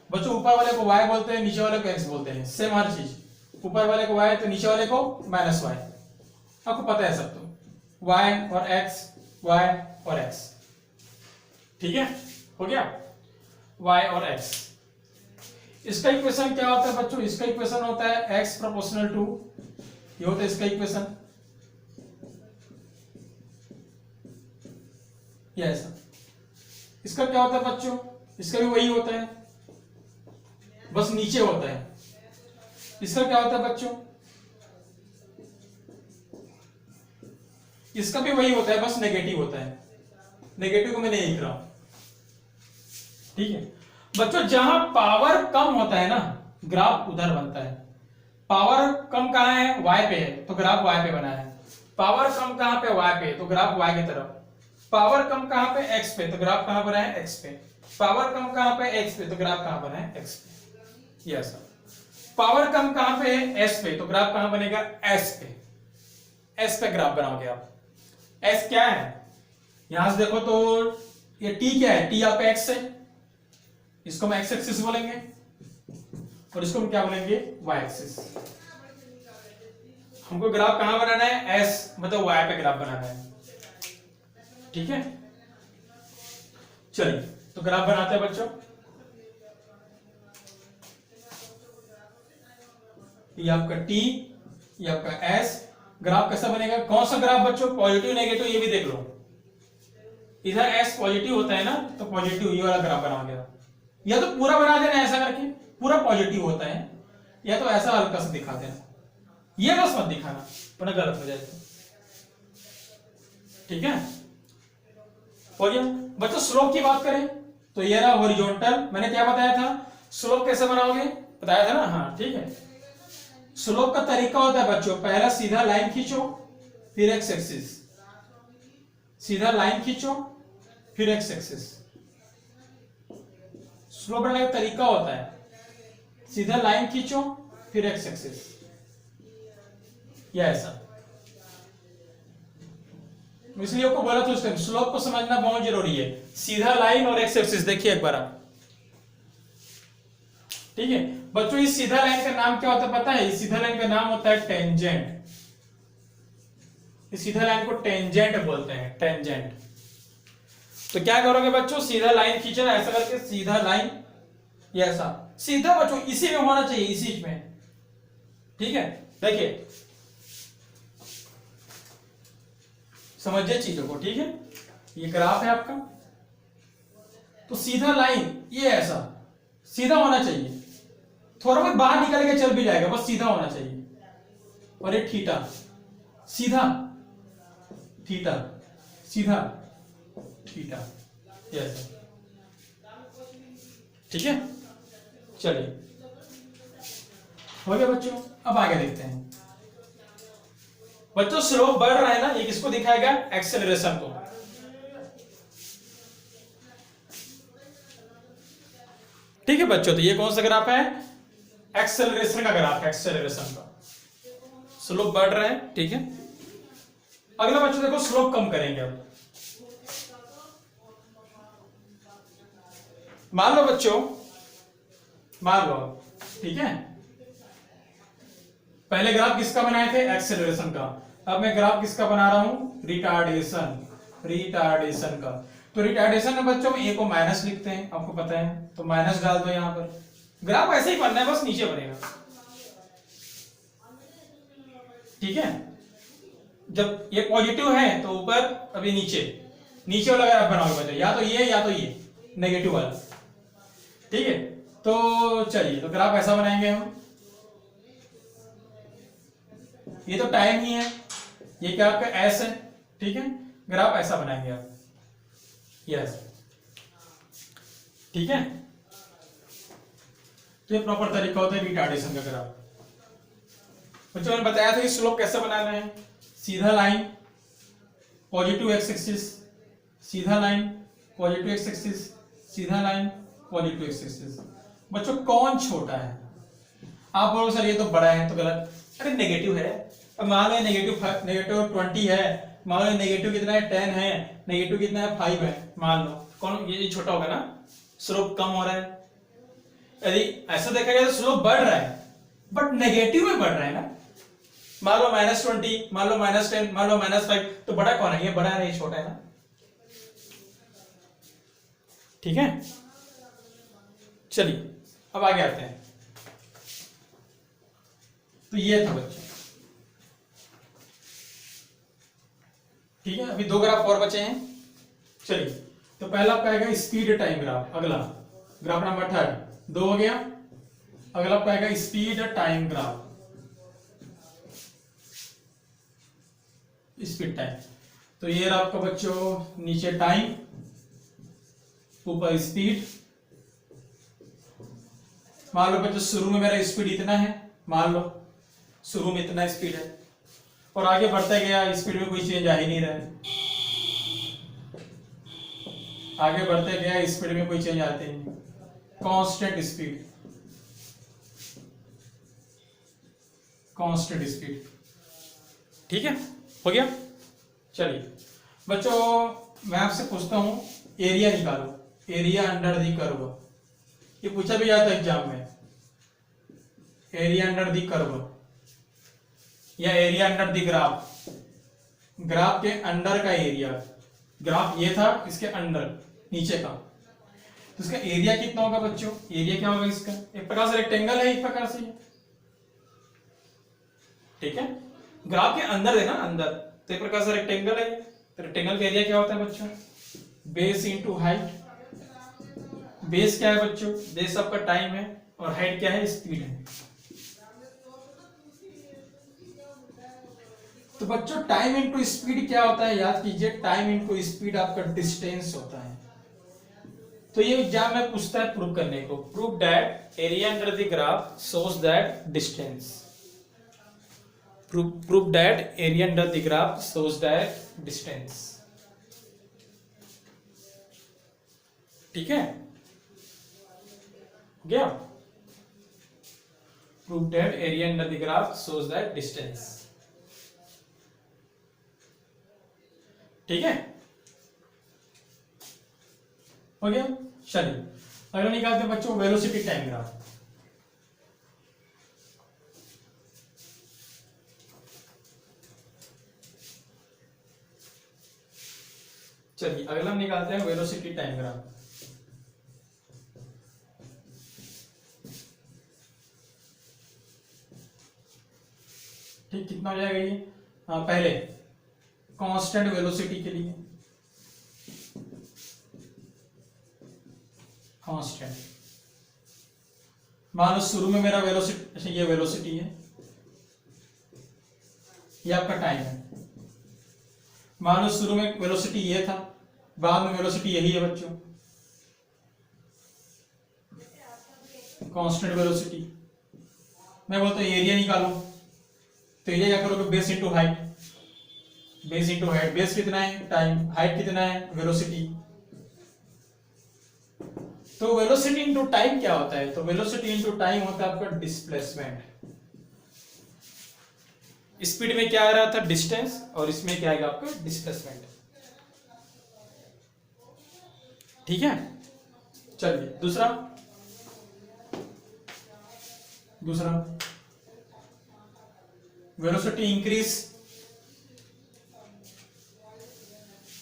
बच्चों ऊपर वाले को y बोलते हैं, नीचे वाले को x बोलते हैं, सेम हर चीज। ऊपर वाले को y तो नीचे वाले को -y, आपको पता है सब। तो y और x, ठीक है, हो गया, y और x। इसका इक्वेशन क्या होता है बच्चों? इसका इक्वेशन होता है x प्रोपोर्शनल टू, ये होता है इसका इक्वेशन, ये ऐसा। इसका क्या होता है बच्चों? इसका भी वही होता है, बस नीचे होता है। इसका क्या होता है बच्चों? इसका भी वही होता है, बस नेगेटिव होता है। नेगेटिव को मैं नहीं लिख रहा हूं, ठीक है। बच्चों जहां पावर कम होता है ना, ग्राफ उधर बनता है। पावर कम कहां है? y पे है, तो ग्राफ y पे बना है। पावर कम कहां पे? y पे, तो ग्राफ y की तरफ। पावर कम कहां पे? x पे, तो ग्राफ कहां बना है? x पे। पावर कम कहां पे? x पे, तो ग्राफ कहां बना है? x पे। Yes sir. पावर कम कहां पे है? s पे, तो ग्राफ कहां बनेगा? s पे। s पे ग्राफ बनाओगे आप। s क्या है? यहां से देखो तो ये t क्या है? t आपका x है, इसको हम x एक्सिस बोलेंगे और इसको हम क्या बोलेंगे? y axis. हमको ग्राफ कहां बनाना है? s मतलब y पे ग्राफ बनाना है, ठीक है। चलिए तो ग्राफ बनाते हैं बच्चों। ये आपका t, ये आपका s। ग्राफ कैसा बनेगा? कौन सा ग्राफ बच्चों? पॉजिटिव नेगेटिव ये भी देख लो। इधर s पॉजिटिव होता है ना, तो पॉजिटिव ये वाला ग्राफ बनाओगे आप। या तो पूरा बना देना ऐसा करके, पूरा पॉजिटिव होता है, या तो ऐसा हल्का सा दिखा देना। ये बस मत दिखाना वरना गलत हो जाएगा, ठीक है। हो गया बच्चों। स्लोप की बात करें तो ये रहा हॉरिजॉन्टल। मैंने क्या बताया था? स्लोप कैसे बनाओगे बताया था ना, हाँ ठीक है। स्लोप का तरीका होता है बच्चों, पहला सीधा लाइन खींचो, फिर एक्स एक्सिस, सीधा लाइन खींचो, फिर एक्स एक्सिस। स्लोप बनाने का तरीका होता है सीधा लाइन खींचो फिर एक्स एक्सिस, या ऐसा। इसलिए आपको बोला था उस टाइम स्लोप को समझना बहुत जरूरी है, सीधा लाइन और एक्स एक्सिस। देखिए एक बार आप, ठीक है बच्चों, इस सीधा लाइन का नाम क्या होता है पता है? इस सीधा लाइन का नाम होता है टेंजेंट। इस सीधा लाइन को टेंजेंट बोलते हैं, टेंजेंट। तो क्या करोगे बच्चों, सीधा लाइन खींचना ऐसा करके, सीधा लाइन ये ऐसा सीधा बच्चों इसी में होना चाहिए, इसी में, ठीक है। देखिए समझिए चीजों को, ठीक है। ये ग्राफ है आपका, तो सीधा लाइन ये ऐसा सीधा होना चाहिए, थोड़ा बहुत बाहर निकल के चल भी जाएगा, बस सीधा होना चाहिए। और ये थीटा, सीधा थीटा, सीधा थीटा, ये ऐसा, ठीक है। चलिए हो गया बच्चों, अब आगे देखते हैं। बच्चों स्लोप बढ़ रहा है ना, ये किसको दिखाएगा? एक्सेलरेशन को। ठीक है बच्चों, तो ये कौन सा ग्राफ है? एक्सेलरेशन का ग्राफ है, एक्सेलरेशन का। स्लोप बढ़ रहा है, ठीक है। अगला बच्चों देखो, स्लोप कम करेंगे अब। मान लो बच्चों, मान लो, ठीक है, पहले ग्राफ किसका बनाए थे? एक्सेलरेशन का। अब मैं ग्राफ किसका बना रहा हूं? रिटार्डेशन, रिटार्डेशन का। तो रिटार्डेशन में बच्चों ए को माइनस लिखते हैं, आपको पता है, तो माइनस डाल दो यहां पर। ग्राफ ऐसे ही बनना है, बस नीचे बनेगा, ठीक है। जब ये पॉजिटिव है तो ऊपर, अभी नीचे, नीचे वाला ग्राफ बनाओगे बच्चों, या तो ये नेगेटिव वाला, ठीक है। तो चलिए, तो ग्राफ ऐसा बनाएंगे हम। ये तो टाइम ही है, ये क्या आपका एस है, ठीक है। ग्राफ ऐसा बनाएंगे आप, यस, ठीक है। तो ये प्रॉपर तरीका होता है रिटार्डेशन का ग्राफ। बच्चों मैंने बताया था कि स्लोप कैसे बनाना है, सीधा लाइन, पॉजिटिव एक्स एक्सिस, सीधा लाइन, पॉजिटिव एक्स एक्सिस, सीधा लाइन, पॉजिटिव एक्स एक्सिस। बच्चों कौन छोटा है? आप बोलो सर ये तो बड़ा है, तो गलत। अरे नेगेटिव है, अब मान लो नेगेटिव 20 है, मान लो नेगेटिव कितना है? 10 है, नेगेटिव कितना है? 5 है, मान लो। कौन ये छोटा होगा ना, स्लोप कम हो रहा है। यदि ऐसा देखा जाए तो स्लोप बढ़ रहा है, बट नेगेटिव में बढ़ रहा है ना। मान लो -20, मान लो -10, मान लो -5, तो बड़ा कौन है? ये बड़ा है, ये छोटा है ना, ठीक है। चलिए अब आगे आते हैं। तो ये था बच्चे, ठीक है। अभी दो ग्राफ और बचे हैं, चलिए। तो पहला आपका आएगा स्पीड टाइम ग्राफ, अगला ग्राफ नंबर 3, 2 हो गया। अगला आपका आएगा speed time graph, speed time. तो ये रहा आपका बच्चों, नीचे टाइम, ऊपर स्पीड। मान लो बच्चों शुरू में मेरा स्पीड इतना है, मान लो शुरू में इतना स्पीड है, और आगे बढ़ता गया, स्पीड में कोई चेंज आ ही नहीं रहा है। आगे बढ़ते गया, स्पीड में कोई चेंज आते ही नहीं, कांस्टेंट स्पीड, कांस्टेंट स्पीड, ठीक है। हो गया। चलिए बच्चों, मैं आपसे पूछता हूं, एरिया निकालो, एरिया अंडर दी कर्व। ये पूछा भी जाता है एग्जाम में, एरिया अंडर दी कर्व या area under the graph. Graph के अंडर का एरिया, ग्राफ ये था, इसके अंडर नीचे का, तो इसका एरिया कितना होगा बच्चों? एरिया क्या होगा इसका? एक प्रकार से रेक्टेंगल है, एक प्रकार से, ठीक है। ग्राफ के अंदर है ना, अंदर, तो एक प्रकार से रेक्टेंगल है। तो रेक्टेंगल का एरिया क्या होता है बच्चों? Base into height. बेस क्या है बच्चों? बेस आपका टाइम है, और हाइट क्या है? स्पीड है। तो बच्चों टाइम इंटू स्पीड क्या होता है? याद कीजिए, टाइम इंटू स्पीड आपका डिस्टेंस होता है। तो ये एग्जाम में पूछता है प्रूव करने को, prove that area under the graph shows that distance. Prove that area under the graph shows that distance. ठीक है, गया। Prove that area under the graph shows that distance. ठीक है, हो गया। चलिए अगला निकालते हैं बच्चों वेलोसिटी टाइम ग्राफ। चलिए अगला हम निकालते हैं वेलोसिटी टाइम ग्राफ। ठीक, कितना हो जाएगा ये? पहले कांस्टेंट वेलोसिटी के लिए कांस्टेंट, मान लो शुरू में मेरा वेलोसिटी, अच्छा ये वेलोसिटी है, ये आपका टाइम है। मान लो शुरू में वेलोसिटी ये था, बाद में वेलोसिटी यही है बच्चों, कांस्टेंट वेलोसिटी। मैं बोलता हूं एरिया निकालो, तो एरिया क्या करोगे? Base into height, base into height. Base कितना है? टाइम। हाइट कितना है? वेलोसिटी। तो वेलोसिटी इंटू टाइम क्या होता है? तो वेलोसिटी इंटू टाइम होता है आपका डिस्प्लेसमेंट। स्पीड में क्या आ रहा था? डिस्टेंस, और इसमें क्या आएगा आपका? डिस्प्लेसमेंट। ठीक है, चलिए दूसरा वेलोसिटी इंक्रीज।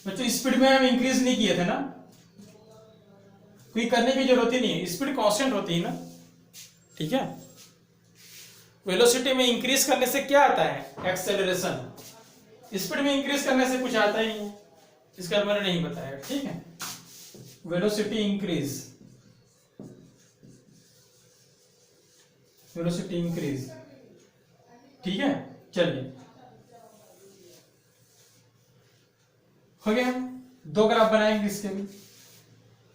बच्चों स्पीड में हम इंक्रीज नहीं किए थे ना, कोई करने की जरूरत ही नहीं है, स्पीड कांस्टेंट होती है ना। ठीक है, वेलोसिटी में इंक्रीज करने से क्या आता है? एक्सेलरेशन। स्पीड में इंक्रीज करने से कुछ आता ही नहीं है, इसका मैंने नहीं बताया। ठीक है, वेलोसिटी इंक्रीज, वेलोसिटी इंक्रीज। ठीक है, चलिए हो गया। दो ग्राफ बनाएंगे इसके भी,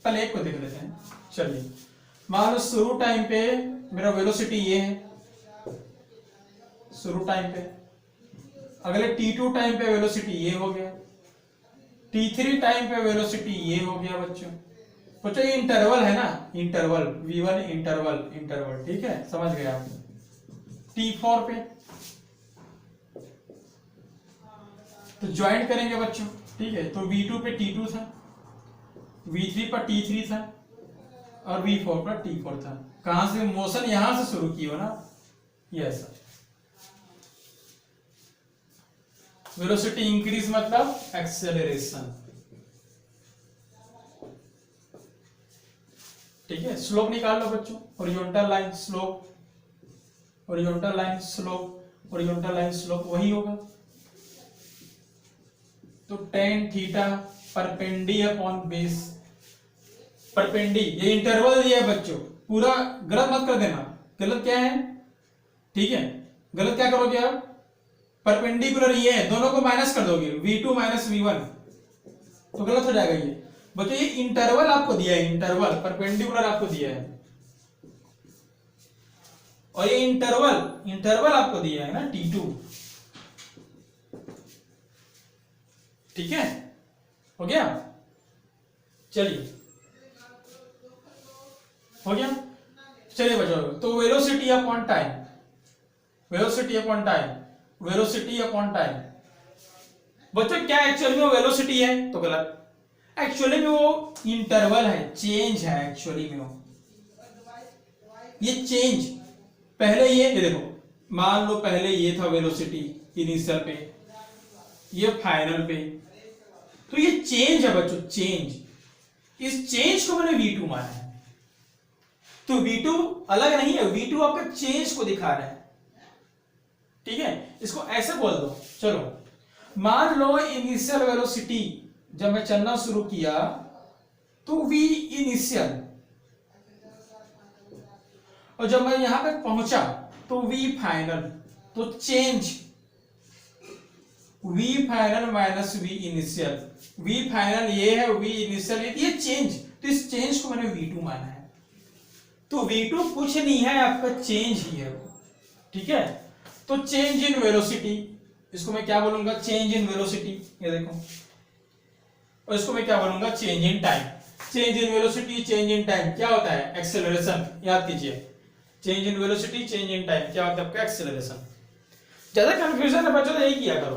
पहले एक को देख लेते हैं। चलिए मान लो शुरू टाइम पे मेरा वेलोसिटी ये है, शुरू टाइम पे। अगले t2 टाइम पे वेलोसिटी ये हो गया, t3 टाइम पे वेलोसिटी ये हो गया। बच्चों ये इंटरवल है ना, इंटरवल v1 इंटरवल इंटरवल। ठीक है, समझ गए आप। t4 पे तो ज्वाइंट करेंगे बच्चों। ठीक है, तो v2 पे t2 था, v3 पर t3 था, और v4 पर t4 था। कहां से? मोशन यहां से शुरू की हो ना, यस। वेलोसिटी इंक्रीज मतलब एक्सेलरेशन। ठीक है, स्लोप निकाल लो बच्चों। Horizontal line slope, horizontal line slope, horizontal line slope वही होगा। तो tan थीटा परपेंडी अपॉन बेस। परपेंडी, ये इंटरवल दिया है बच्चों, पूरा गलत मत कर देना। गलत क्या है? ठीक है, गलत क्या करोगे आप? परपेंडिकुलर ये है, दोनों को माइनस कर दोगे, v2 माइनस v1, तो गलत हो जाएगा ये। बच्चों ये इंटरवल आपको दिया है, इंटरवल परपेंडिकुलर आपको दिया है, और ये इंटरवल इंटरवल आपको दिया है ना t2। ठीक है, हो गया। चलिए हो गया। चलिए बच्चों, तो velocity upon time, velocity upon time, velocity upon time. बच्चों क्या एक्चुअली में वेलोसिटी है? तो गलत। एक्चुअली में वो इंटरवल है, चेंज है एक्चुअली में वो। ये चेंज पहले ये देखो, मान लो पहले ये था वेलोसिटी इनिशियल पे, ये फाइनल पे, तो ये चेंज है बच्चों, चेंज। इस चेंज को मैंने v2 माना है, तो v2 अलग नहीं है, v2 आपका चेंज को दिखा रहा है। ठीक है, इसको ऐसे बोल दो। चलो मान लो इनिशियल वेलोसिटी जब मैं चलना शुरू किया तो v इनिशियल, और जब मैं यहां पे पहुंचा तो v फाइनल, तो change v final minus v initial. v final ये है, v इनिशियल ये चेंज, तो इस चेंज को मैंने v2 माना है। तो v2 कुछ नहीं है, आपका चेंज ही है। ठीक है, तो चेंज इन वेलोसिटी, इसको मैं क्या बोलूंगा? चेंज इन वेलोसिटी, ये देखो। और इसको मैं क्या बोलूंगा? Change in time. Change in velocity, change in time क्या होता है? एक्सेलरेशन। याद कीजिए, change in velocity, change in time क्या होता है आपका? एक्सेलरेशन। ज्यादा कंफ्यूजन है बच्चों तो यही किया करो।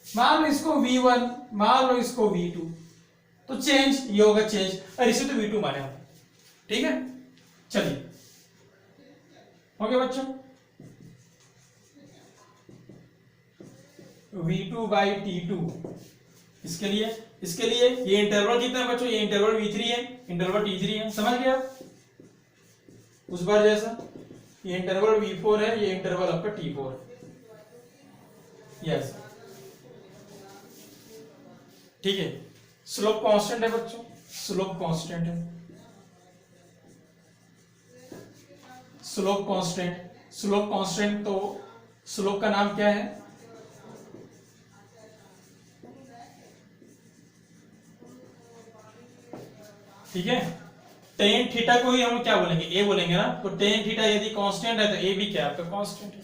मान लो इसको v1, मान लो इसको v2, तो चेंज ये होगा चेंज, और इसे तो v2 माने हम। ठीक है, चलिए हो गया बच्चों। v2 बाई t2 इसके लिए ये इंटरवल कितना है बच्चों? ये इंटरवल v3 है, इंटरवल t3 है, समझ गया उस बार जैसा। ये इंटरवल v4 है, ये इंटरवल आपका t4 है। यस, ठीक है। स्लोप कांस्टेंट है बच्चों, स्लोप कांस्टेंट है, स्लोप कांस्टेंट। स्लोप कांस्टेंट तो स्लोप का नाम क्या है? ठीक है, टेन थीटा को ही हम क्या बोलेंगे? ए बोलेंगे ना। तो टेन थीटा यदि कांस्टेंट है तो ए भी क्या है आपका? कांस्टेंट है।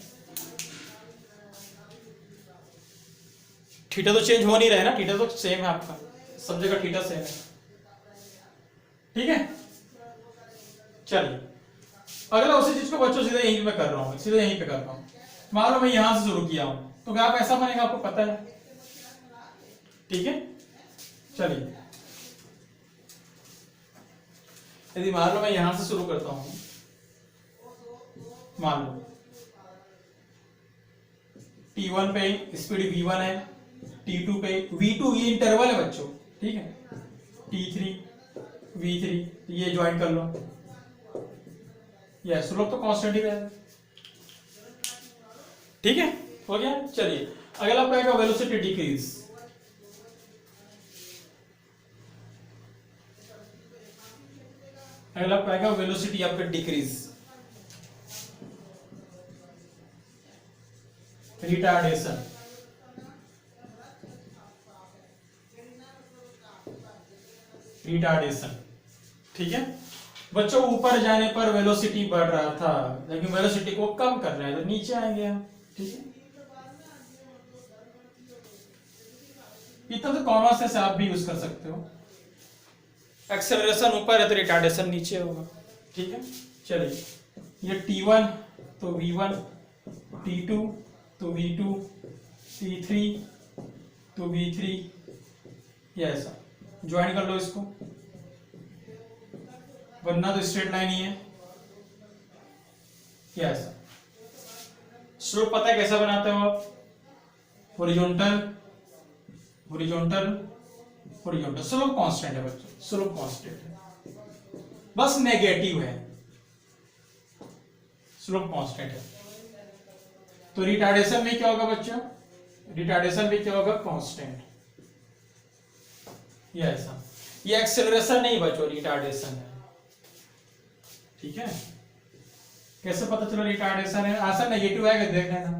थीटा तो चेंज हो नहीं रहा है ना, थीटा तो सेम है आपका, सब जगह थीटा सेम है। ठीक है, चलिए अगला उसी चीज को बच्चों सीधे यहीं पे कर रहा हूं, सीधे यहीं पे कर रहा हूं। मान लो मैं यहां से शुरू किया हूं, तो ग्राफ ऐसा बनेगा, आपको पता है। ठीक है, चलिए यदि मान लो मैं यहां से शुरू करता हूं, मान लो T1 पे स्पीड V1 है, T2 पे V2, ये इंटरवल है बच्चों। ठीक है, T3 V3, ये ज्वाइन कर लो। ये स्लोप तो कांस्टेंट ही रहेगा। ठीक है, हो गया। चलिए अगला आपका वेलोसिटी डिक्रीज। अगला आपका वेलोसिटी आपका डिक्रीज, रिटार्डेशन। रिटार्डेशन, ठीक है बच्चों। ऊपर जाने पर वेलोसिटी बढ़ रहा था, लेकिन वेलोसिटी को कम कर रहे हैं तो नीचे आएंगे हम। ठीक है, इतना तो कॉमन सेंस आप भी यूज कर सकते हो। एक्सेलरेशन ऊपर है तो रिटार्डेशन नीचे होगा। ठीक है, चलिए ये T1 तो V1, T2 तो V2, T3 तो V3, ये ऐसा ज्वाइन कर लो इसको, वरना तो स्ट्रेट लाइन ही है। क्या ऐसा स्लोप पता है कैसा बनाते हो आप? Horizontal, horizontal, horizontal. Slope constant है बच्चों, स्लोप कांस्टेंट है, बस नेगेटिव है। स्लोप कांस्टेंट है तो रिटार्डेशन में क्या होगा बच्चों? रिटार्डेशन में क्या होगा? कांस्टेंट। ये ऐसा, ये एक्सेलरेशन नहीं बच्चों, रिटार्डेशन है। ठीक है, कैसे पता चलो रिटार्डेशन है? आंसर नेगेटिव आएगा, देख लेना।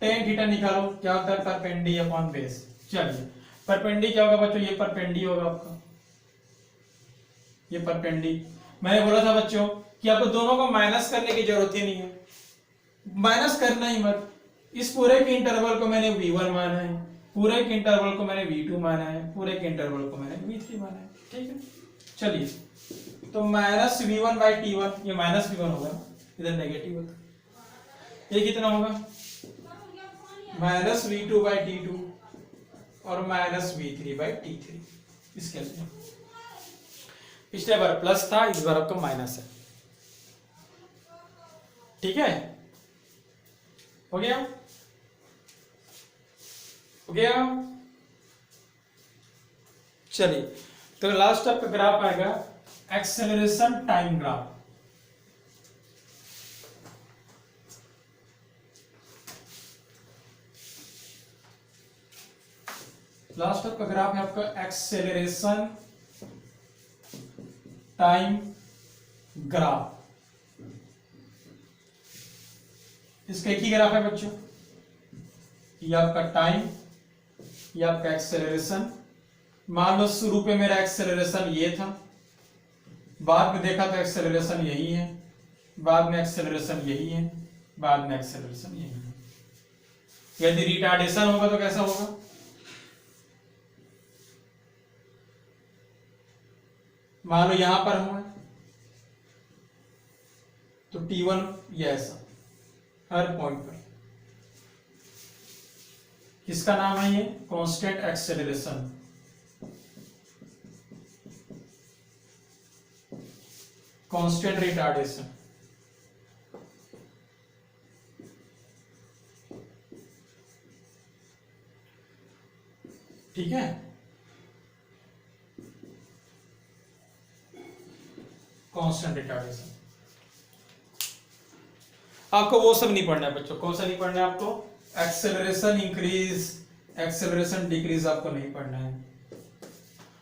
टेन थीटा निकालो, क्या होता है? परपेंडी अपॉन बेस। चलिए परपेंडी क्या होगा बच्चों? ये परपेंडी होगा आपका, ये परपेंडी। मैंने बोला था बच्चों कि आपको दोनों को माइनस करने की जरूरत ही नहीं है, माइनस करना ही मत। इस पूरे के इंटरवल को मैंने V1 माना है, पूरे के इंटरवल को मैंने V2 माना है, पूरे के इंटरवल को मैंने V3 माना है। ठीक है, चलिए तो माइनस V1 बाई T1, ये माइनस V1 होगा, इधर नेगेटिव होता, ये कितना होगा? माइनस V2 बाई T2 और माइनस V3 बाई T3। इसके लिए पिछले बार प्लस था, इस बार आपका माइनस है। ठीक है, हो गया, हो गया। चलिए तो लास्ट आपका ग्राफ आएगा एक्सेलरेशन टाइम ग्राफ। लास्ट आपका ग्राफ है आपका एक्सेलरेशन टाइम ग्राफ। इसका एक ही ग्राफ है बच्चों, ये आपका टाइम, ये आपका एक्सेलरेशन। मान लो शुरू पे मेरा एक्सेलरेशन ये था, बाद में देखा तो एक्सेलरेशन यही है, बाद में एक्सेलरेशन यही है, बाद में एक्सेलरेशन यही है। यदि रिटार्डेशन होगा तो कैसा होगा? मान लो यहां पर हूं तो T1 ये ऐसा हर पॉइंट पर, किसका नाम है ये? Constant acceleration. Constant retardation. ठीक है, कांस्टेंट रिटार्डेशन। आपको वो सब नहीं पढ़ना है बच्चों। कौन सा नहीं पढ़ना है आपको? एक्सेलरेशन इंक्रीज, एक्सेलरेशन डिक्रीज आपको नहीं पढ़ना है।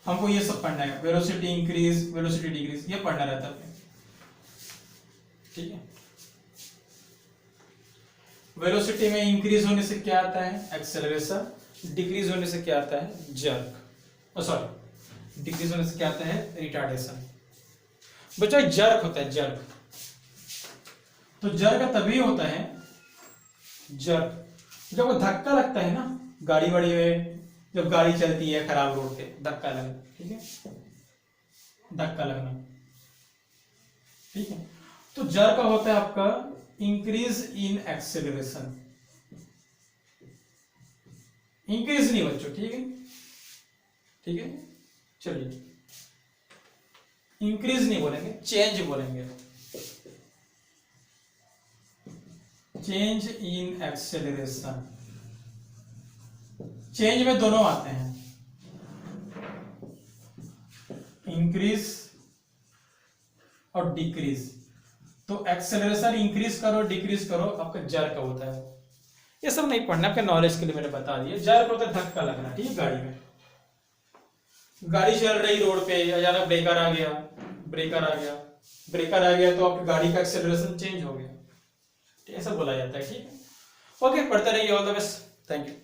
हमको ये सब पढ़ना है, वेलोसिटी इंक्रीज, वेलोसिटी डिक्रीज, ये पढ़ना रहता है। ठीक है, वेलोसिटी में इंक्रीज होने से क्या आता है? एक्सेलरेशन। डिक्रीज होने से क्या आता है? जर्क। सॉरी, डिक्रीज होने से क्या आता है? रिटार्डेशन। बच्चों जर्क होता है, जर्क। तो जर्क तभी होता है, जर्क जब वो धक्का लगता है ना गाड़ी वाड़ी में, जब गाड़ी चलती है खराब रोड पे, धक्का लगना। ठीक है, धक्का लगना। ठीक है, तो जर्क होता है आपका इंक्रीज इन एक्सेलरेशन। इंक्रीज नहीं बच्चों, ठीक है, ठीक है, चलिए इंक्रीज नहीं बोलेंगे, चेंज बोलेंगे। Change in acceleration. चेंज में दोनों आते हैं, इंक्रीज और डिक्रीज। तो एक्सेलरेशन इंक्रीज करो डिक्रीज करो, आपका जर्क होता है। ये सब नहीं पढ़ना, आपके नॉलेज के लिए मैंने बता दिया। जर्क होता है धक्का लगना। ठीक है, गाड़ी में, गाड़ी चल रही रोड पे, अचानक ब्रेकर आ गया, ब्रेकर आ गया, ब्रेकर आ गया तो आपकी गाड़ी का एक्सेलरेशन चेंज हो गया। ऐसा बोला जाता है। ठीक है, ओके, पढ़ते रहिए। All the best, thank you.